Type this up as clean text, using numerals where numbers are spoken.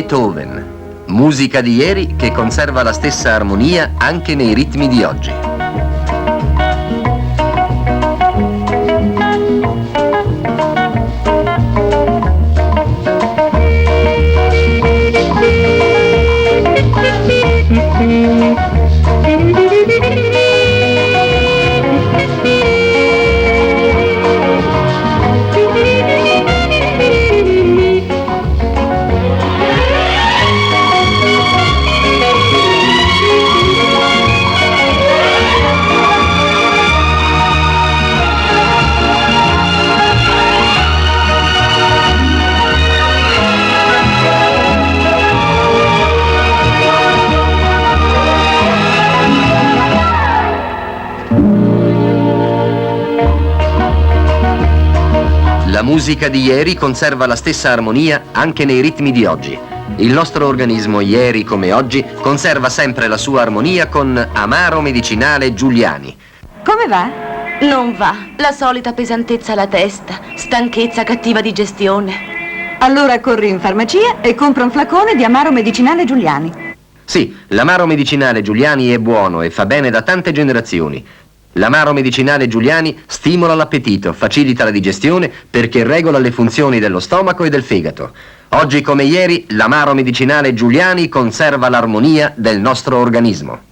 Beethoven. Musica di ieri che conserva la stessa armonia anche nei ritmi di oggi. La musica di ieri conserva la stessa armonia anche nei ritmi di oggi. Il nostro organismo, ieri come oggi, conserva sempre la sua armonia con Amaro Medicinale Giuliani. Come va? Non va, la solita pesantezza alla testa, stanchezza, cattiva digestione. Allora corri in farmacia e compra un flacone di Amaro Medicinale Giuliani. Sì, l'Amaro Medicinale Giuliani è buono e fa bene da tante generazioni. L'Amaro Medicinale Giuliani stimola l'appetito, facilita la digestione perché regola le funzioni dello stomaco e del fegato. Oggi come ieri, l'Amaro Medicinale Giuliani conserva l'armonia del nostro organismo.